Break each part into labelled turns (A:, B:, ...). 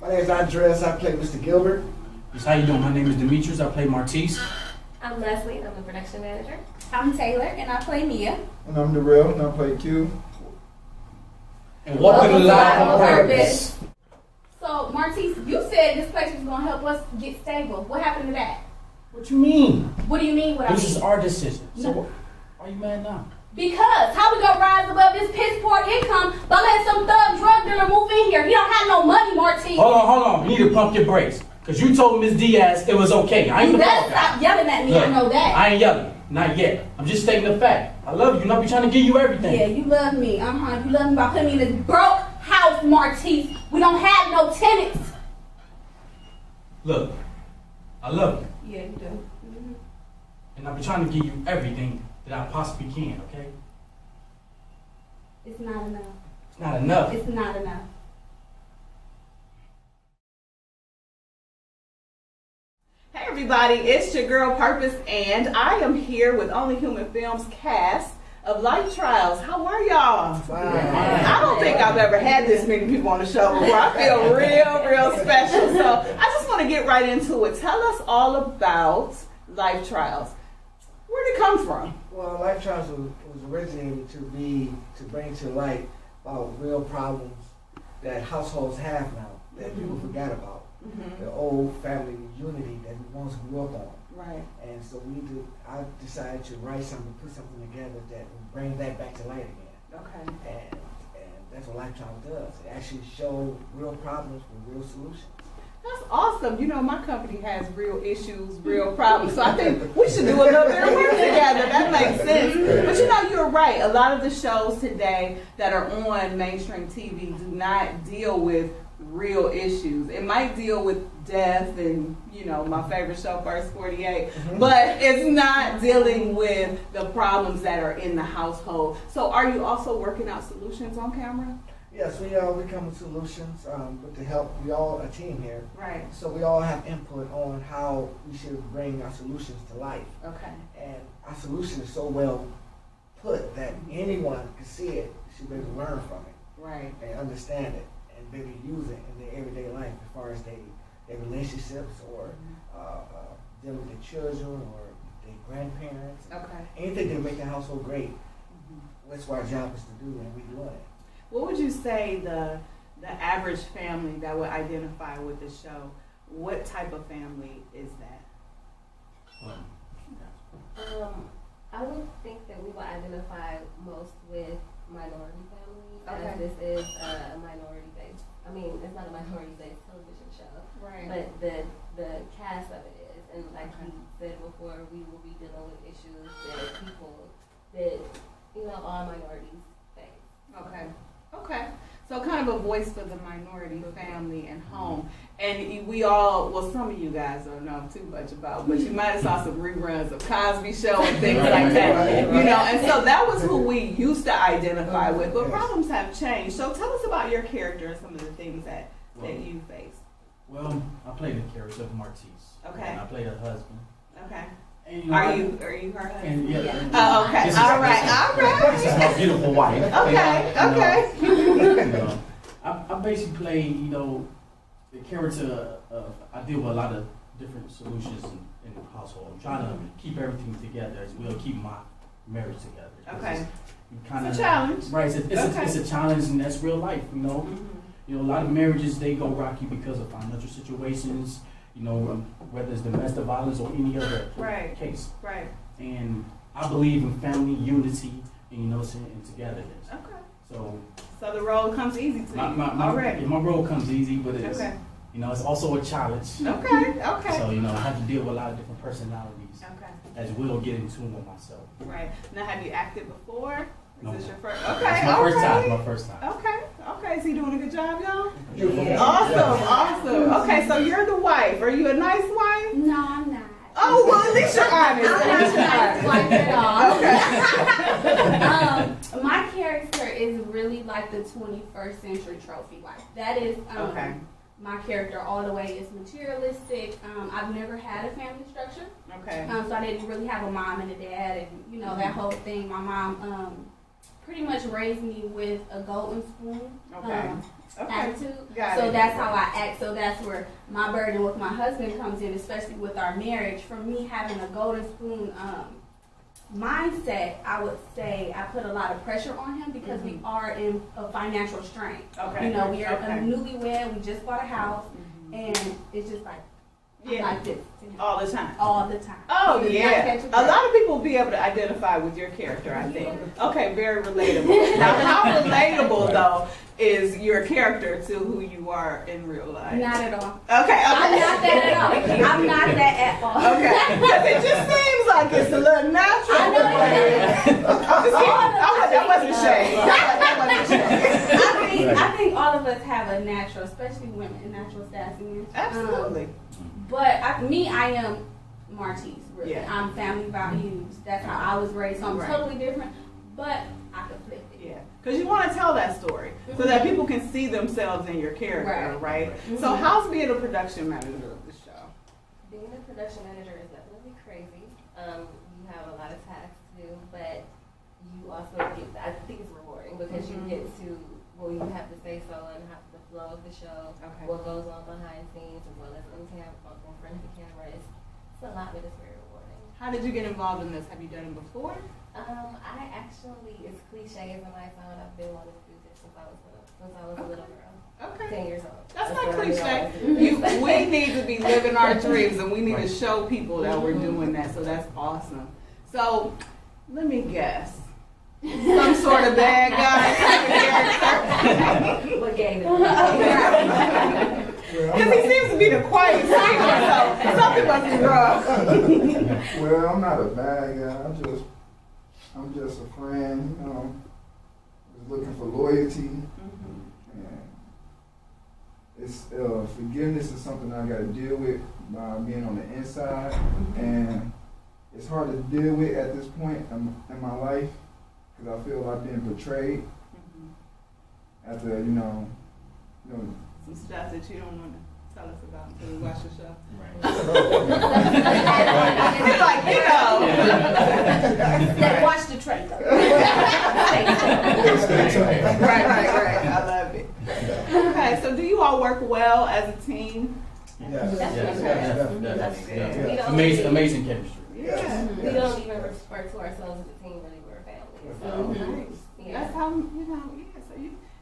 A: My name is Andres. I play Mr. Gilbert.
B: Yes, how you doing? My name is Demetrius. I play Martise.
C: I'm Leslie. I'm the production manager.
D: I'm Taylor, and I play Mia.
E: And I'm Darrell, and I play Q.
B: And welcome to Live on Purpose.
D: So, Martise, you said this place was going to help us get stable. What happened to that?
B: What you mean?
D: What do you mean what I mean?
B: This is our decision. So
D: No.
B: why are you mad now?
D: Because how we gonna rise above this piss poor income by letting some thug drug dealer move in here? He don't have no money, Martise.
B: Hold on. You need to pump your brakes. Because you told Ms. Diaz it was okay. I ain't
D: You
B: the
D: better
B: fall guy.
D: stop yelling at me,
B: Look,
D: I know that.
B: I ain't yelling. Not yet. I'm just stating the fact. I love you, and I'll be trying to give you everything.
D: Yeah, you love me. You love me by putting me in this broke house, Martise. We don't have no tenants.
B: Look, I love you.
D: Yeah, you do.
B: And I'll be trying to give you everything that I possibly can, okay?
D: It's not enough.
B: It's not enough.
D: It's not enough.
F: Hey everybody, it's your girl Purpose, and I am here with Only Human Films cast of Life Trials. How are y'all? I don't think I've ever had this many people on the show before. I feel real special. So I just want to get right into it. Tell us all about Life Trials. Where did it come from?
A: Well, Life Trials was originated to bring to light about real problems that households have now that people forgot about. The old family unity that we once grew up on.
F: Right.
A: And so I decided to write something, put something together that will bring that back to light again.
F: Okay.
A: And that's what Life Trials does. It actually shows real problems with real solutions.
F: That's awesome. You know, my company has real issues, real problems. So I think we should do a little bit of work together. That makes sense. But you know, you're right. A lot of the shows today that are on mainstream TV do not deal with real issues. It might deal with death and, you know, my favorite show, First 48, but it's not dealing with the problems that are in the household. So are you also working out solutions on camera?
A: Yes, we come with solutions with the help. We all a team here.
F: Right.
A: So we all have input on how we should bring our solutions to life.
F: Okay.
A: And our solution is so well put that anyone can see it, should be able to learn from it.
F: Right.
A: And understand it and be able to use it in their everyday life as far as their relationships or dealing with their children or their grandparents.
F: Okay.
A: Anything to make the household great. That's what our job is to do, and we do it.
F: What would you say the average family that would identify with the show, what type of family is that?
C: I would think that we will identify most with minority families,
F: Okay.
C: as this is a minority-based. I mean, it's not a minority-based television show,
F: Right.
C: but the cast of it is. And like you said before, we will be dealing with issues that people that all minorities face.
F: Okay. Okay. So kind of a voice for the minority family and home. And we all, well, some of you guys don't know too much about, but you might have saw some reruns of Cosby Show and things like that. You know, and so that was who we used to identify with, but problems have changed. So tell us about your character and some of the things that you faced.
B: Well, I play the character of Martise.
F: Okay.
B: And I play her husband.
F: Okay.
B: And,
F: Are you her husband?
B: And yeah.
F: Oh, okay.
B: This is-
F: All right.
B: This is my beautiful wife.
F: Okay.
B: I basically play, the character of, I deal with a lot of different solutions in the household. I'm trying to keep everything together as well, keep my marriage together.
F: Okay.
B: It's
F: a challenge.
B: Right, it's a challenge, and that's real life, You know, a lot of marriages, they go rocky because of financial situations, whether it's domestic violence or any other case.
F: Right.
B: And I believe in family unity and, and togetherness.
F: Okay. So the role comes easy to you already.
B: My role comes easy, but it's, it's also a challenge.
F: Okay.
B: So, I have to deal with a lot of different personalities.
F: Okay.
B: As we'll get in tune with myself.
F: Right. Now, have you acted before?
B: No.
F: Is this your first?
B: It's
F: Okay.
B: my first time.
F: Okay. Is he doing a good job, y'all?
A: Yeah.
F: Awesome. Okay, so you're the wife. Are you a nice wife?
D: No, I'm not.
F: Oh, well, at least you're honest.
D: I'm not at all. Okay. My character is really like the 21st century trophy wife. That is my character all the way. Is materialistic. I've never had a family structure.
F: Okay.
D: So I didn't really have a mom and a dad, and that whole thing. My mom pretty much raised me with a golden spoon.
F: Okay.
D: attitude.
F: Got
D: So
F: it.
D: that's how I act. So that's where my burden with my husband comes in, especially with our marriage. For me, having a golden spoon mindset, I would say I put a lot of pressure on him because we are in a financial strain.
F: Okay.
D: You know, we are
F: Okay.
D: newlywed. We just bought a house, and it's just like I'm like this
F: All the time.
D: all the time.
F: Oh
D: He does not
F: yeah,
D: catch a
F: a
D: break.
F: lot of people will be able to identify with your character, I think. Okay, very relatable. Now, how relatable though is your character to who you are in real life?
D: Not at all.
F: Okay,
D: I'm not that at all. I'm not that at all.
F: Okay, because it just seems like it's a little natural.
D: I know
F: I'm just kidding. That wasn't shade. That wasn't shade.
D: I think all of us have a natural, especially women, natural sassiness.
F: Absolutely.
D: But I am Martise, really.
F: Yeah.
D: I'm family values. That's how I was raised. So I'm
F: Right.
D: totally different, but I can flip it.
F: Yeah, because you want to tell that story so that people can see themselves in your character, right? So how's being a production manager of the show?
C: Being a production manager is definitely crazy. You have a lot of tasks to do, but you also get, I think it's rewarding because you get to, well, you have to say so and have the flow of the show, what goes on behind scenes as well as in front of the camera. It's a lot, but it's very rewarding.
F: How did you get involved in this? Have you done it before?
C: I actually, as cliche as it might sound, I've been wanting to do this since I was a little girl.
F: Okay.
C: 10 years old.
F: That's not
C: what I
F: cliche.
C: realized.
F: We need to be living our dreams, and we need to show people that we're doing that. So that's awesome. So let me guess. Some sort of bad guy type of character.
C: What game is it?
F: Because he seems to be the quiet singer, so something must be wrong.
E: Well, I'm not a bad guy. I'm just a friend, you know, just looking for loyalty. And it's forgiveness is something I got to deal with by being on the inside, and it's hard to deal with at this point in my life because I feel I've been betrayed after you know.
F: Some stuff that you don't want to tell us about until we watch the show. It's like, you know.
D: Watch the trailer.
F: Right. I love it. Okay, so do you all work well as a team?
A: Yes.
B: Yes. Amazing chemistry.
F: Yeah.
C: We don't even refer to ourselves as a team, really, we're a family. So,
F: Nice.
C: yeah.
F: That's how, you know, so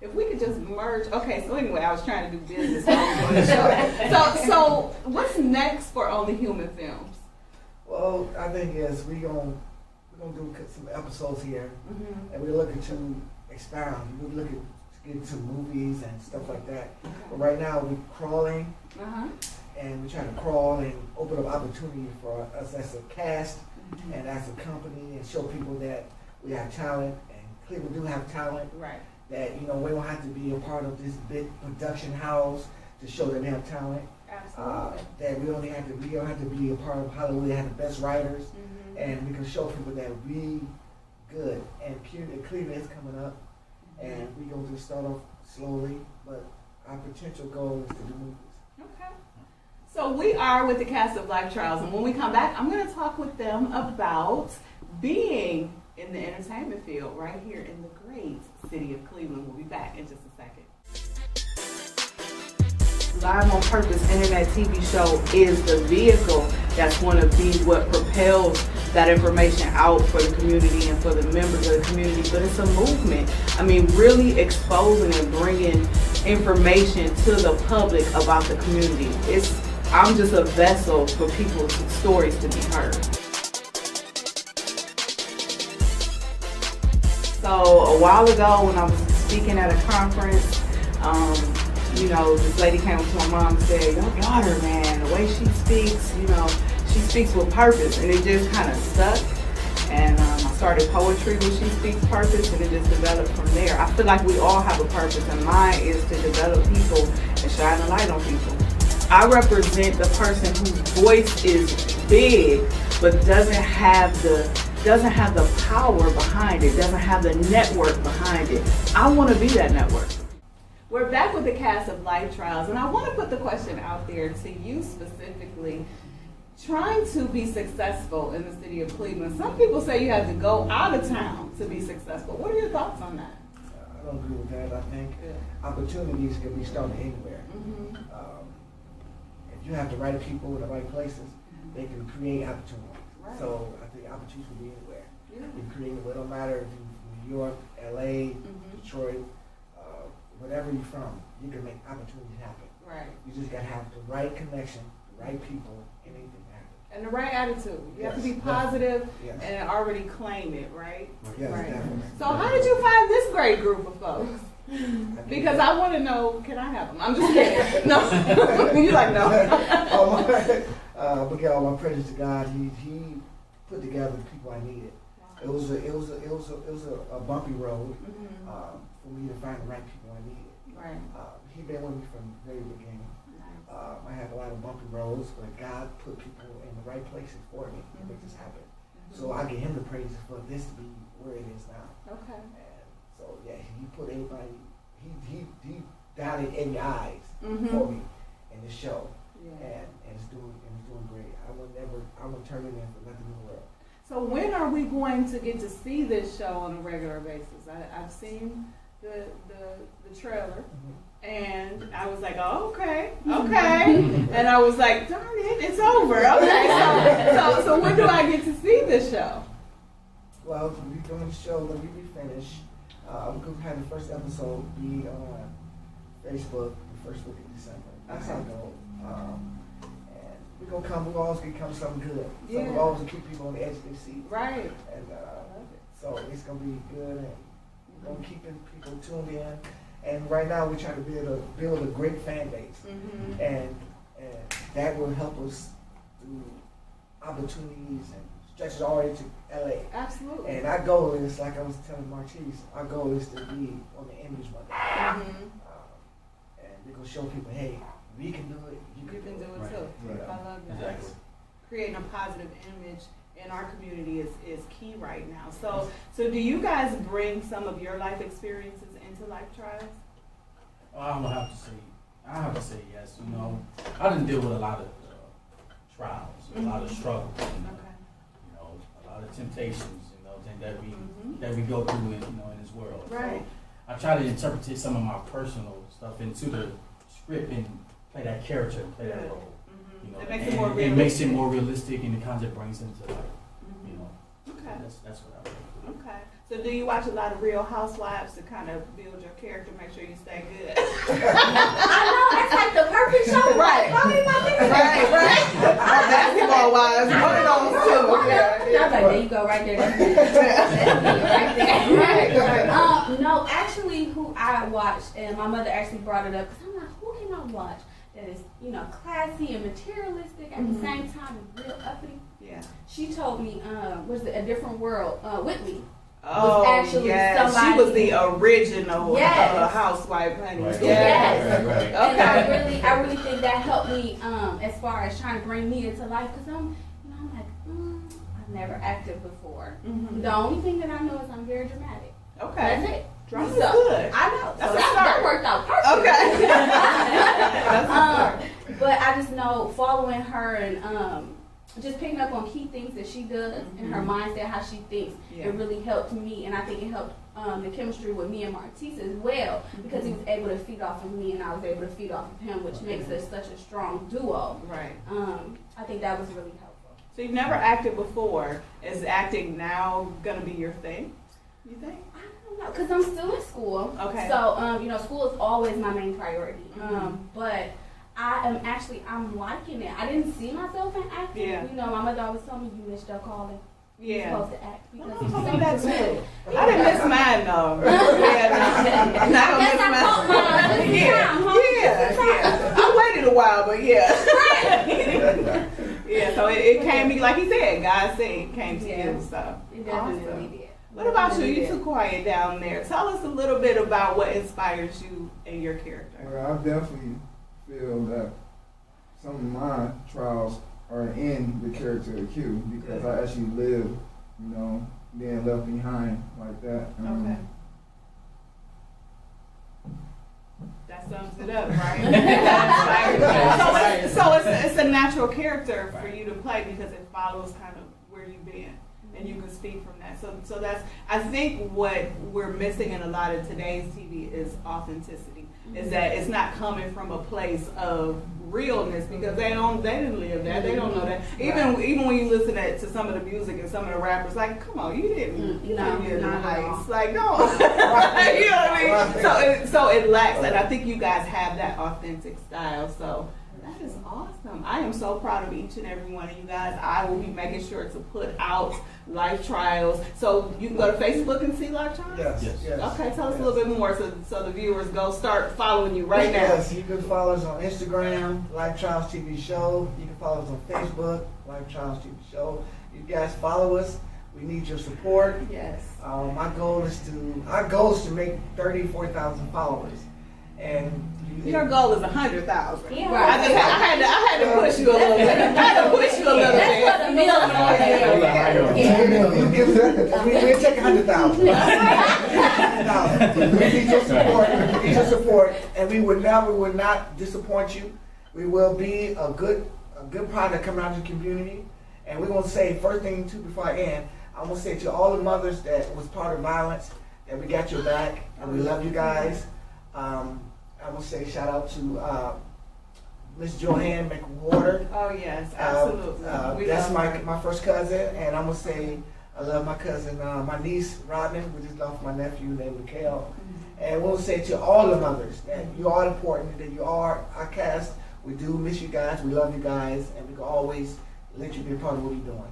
F: if we could just merge. Okay, so anyway, I was trying to do business on the show. So what's next for Only Human Films?
A: Well, I think is we're gonna do some episodes here, and we're looking to expound. We're looking to get into movies and stuff like that. But right now we're crawling, and we're trying to crawl and open up opportunity for us as a cast and as a company, and show people that we have talent, and Cleveland do have talent.
F: Right.
A: That we don't have to be a part of this big production house to show that they have talent.
F: Absolutely.
A: That we don't have to be a part of Hollywood. They have the best writers, and we can show people that we good. And Cleveland is coming up, and we going to start off slowly, but our potential goal is to do movies.
F: Okay. So we are with the cast of Life Trials, and when we come back, I'm going to talk with them about being in the entertainment field right here in the great city of Cleveland. We'll be back in just a second. Live on Purpose Internet TV show is the vehicle that's going to be what propels that information out for the community and for the members of the community. But it's a movement. I mean, really exposing and bringing information to the public about the community. I'm just a vessel for people's stories to be heard. So a while ago when I was speaking at a conference, this lady came up to my mom and said, your daughter, man, the way she speaks, she speaks with purpose. And it just kind of stuck. And I started poetry when she speaks purpose, and it just developed from there. I feel like we all have a purpose, and mine is to develop people and shine a light on people. I represent the person whose voice is big, but doesn't have the power behind it, doesn't have the network behind it. I want to be that network. We're back with the cast of Life Trials, and I want to put the question out there to you specifically. Trying to be successful in the city of Cleveland, some people say you have to go out of town to be successful. What are your thoughts on that?
A: don't agree with that. I think opportunities can be started anywhere. If you have the right people in the right places, they can create opportunities.
F: Right.
A: So I think opportunities can be anywhere.
F: Yeah.
A: You can create it. It don't matter if you're from New York, LA, Detroit, whatever you're from, you can make opportunities happen.
F: Right.
A: You just gotta have the right connection, the right people, and anything happen.
F: And the right attitude. You have to be
A: Yes,
F: positive
A: Yes.
F: and already claim it, right?
A: Yes,
F: Right.
A: definitely.
F: So how did you find this great group of folks? Because I want to know, can I have them? I'm just kidding. No. You're like, no.
A: But all my praise to God, he put together the people I needed. It was a bumpy road for me to find the right people I needed.
F: Right.
A: He been with me from the very beginning. I had a lot of bumpy roads, but God put people in the right places for me to make this happen. So I give him the praise for this to be where it is now.
F: Okay.
A: And so yeah, he put everybody. He dotted every I's for me in the show, and it's doing great. I would turn it in for nothing in the world.
F: So when are we going to get to see this show on a regular basis? I've seen the trailer, and I was like, oh, okay, and I was like, darn it, it's over. Okay, so when do I get to see this show?
A: Well, we're doing the show that we finished. I'm going to have the first episode be on Facebook the first week of December. That's our goal. And we're going to come, we're always going to come something good. So we're always going to keep people on the edge of their seats.
F: Right.
A: And so it's going to be good, and we're going to keep people tuned in. And right now we're trying to build a great fan base. And that will help us through opportunities and stretches all the way to LA.
F: Absolutely.
A: And our goal is, like I was telling Marquise, our goal is to be on the image one day. And we're going to show people, hey, we can do it, you can do it
F: too.
A: Right.
F: I love that.
B: Exactly.
F: Creating a positive image in our community is key right now. So do you guys bring some of your life experiences into Life Trials?
B: I would have to say yes. You know, I didn't deal with a lot of trials, a lot of struggles, you know, a lot of temptations, you know, things that we go through in this world.
F: Right.
B: So I try to interpret some of my personal stuff into the script and play that character and play that role. You know,
F: it makes it more realistic.
B: It makes it more realistic, and the concept brings it to life. You know,
F: Okay.
B: That's what I would.
F: Okay. So do you watch a lot of Real Housewives to kind of build your character, make sure you stay good?
D: I know, that's like the perfect show.
F: Right. Right. Basketball wives, one of those two.
D: I was like, there you go, right there. That's me right there. Right. No, actually, who I watched, and my mother actually brought it up, because I'm like, who can I watch that is, classy and materialistic at the same time and real uppity?
F: Yeah.
D: She told me, was it A Different World? Whitney.
F: Oh,
D: actually
F: yes.
D: somebody-
F: She was the original
D: Yes.
F: housewife, honey.
B: Right.
D: Yes.
B: Right.
F: Okay.
D: And I really think that helped me as far as trying to bring me into life, because I'm like, I've never acted before. The only thing that I know is I'm very dramatic.
F: Okay.
D: That's it.
F: Drama's
D: So,
F: good.
D: I know.
F: That's
D: So
F: a
D: that
F: start.
D: worked out perfect.
F: Okay. That's a start.
D: But I just know following her and just picking up on key things that she does and her mindset, how she thinks,
F: Yeah.
D: it really helped me. And I think it helped the chemistry with me and Martise as well, because he was able to feed off of me and I was able to feed off of him, which makes us such a strong duo.
F: Right.
D: I think that was really helpful.
F: So you've never acted before. Is acting now going to be your thing, you think?
D: I don't know, because I'm still in school.
F: Okay.
D: So, school is always my main priority. But I'm liking it. I didn't see myself in acting.
F: Yeah.
D: My mother always told me, you missed your calling. You're
F: Yeah.
D: supposed to act because
F: Oh,
D: you're so
F: that's
D: good.
F: I didn't miss mine though. Yeah, no. I don't
D: Guess
F: miss
D: I caught mine. This is
F: Yeah,
D: time, huh?
F: yeah. I waited a while, but yeah. Yeah, so it came to me, like he said, God said it came to
D: Yeah.
F: you, so.
D: It definitely
F: Awesome.
D: did.
F: What about you?
D: Definitely
F: You too quiet down there. Tell us a little bit about what inspires you and your character.
E: Well, I definitely feel that some of my trials are in the character of Q because I actually live, being left behind like that.
F: Okay. That sums it up, right? So it's a natural character for you to play because it follows kind of where you've been. and you can speak from that. So that's, I think what we're missing in a lot of today's TV is authenticity. Is that it's not coming from a place of realness because they didn't live that, they don't know that. Even when you listen to some of the music and some of the rappers, like, come on, you didn't live in the Heights, like, no, you know what I mean? So it lacks, and I think you guys have that authentic style. So that is awesome. I am so proud of each and every one of you guys. I will be making sure to put out Life Trials. So you can go to Facebook and see Life Trials?
A: Yes.
F: Okay, tell us a little bit more so the viewers go start following you right now.
A: Yes, you can follow us on Instagram, Life Trials TV Show. You can follow us on Facebook, Life Trials TV Show. You guys follow us. We need your support.
F: Yes.
A: Our goal is to make 30,000, 40,000 followers. And
F: your goal is 100,000.
C: Yeah.
F: I had to push you a little bit.
C: That's what the million
A: We'll take 100,000. We need your support. We need your support, and we will not disappoint you. We will be a good product coming out of the community. And we're gonna say first thing too before I end. I'm gonna say to all the mothers that was part of violence that we got your back and we love you guys. I will say shout out to Miss Joanne McWhorter.
F: Oh yes, absolutely.
A: That's my first cousin, and I'm gonna say I love my cousin, my niece Rodman. We just lost my nephew named Mikhail. And we'll say to all the mothers that you are important, that you are our cast. We do miss you guys. We love you guys, and we can always let you be a part of what we're doing.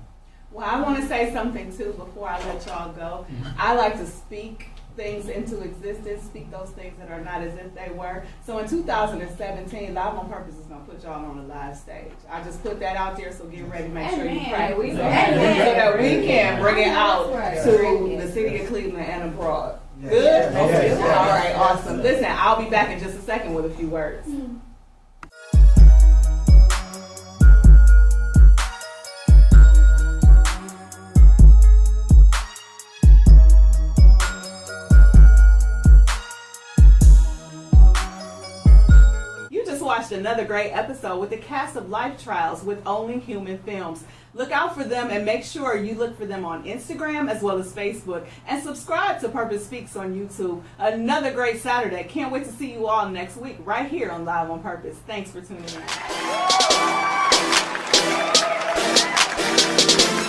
F: Well, I want to say something too before I let y'all go. I like to speak things into existence, speak those things that are not as if they were. So in 2017, Live on Purpose is going to put y'all on a live stage. I just put that out there, so get ready, make sure you pray so that we can bring it out to the city of Cleveland and abroad. Good?
A: Yes.
F: All right, awesome. Listen, I'll be back in just a second with a few words. Watched another great episode with the cast of Life Trials with Only Human Films. Look out for them and make sure you look for them on Instagram as well as Facebook, and subscribe to Purpose Speaks on YouTube. Another great Saturday. Can't wait to see you all next week right here on Live on Purpose. Thanks for tuning in.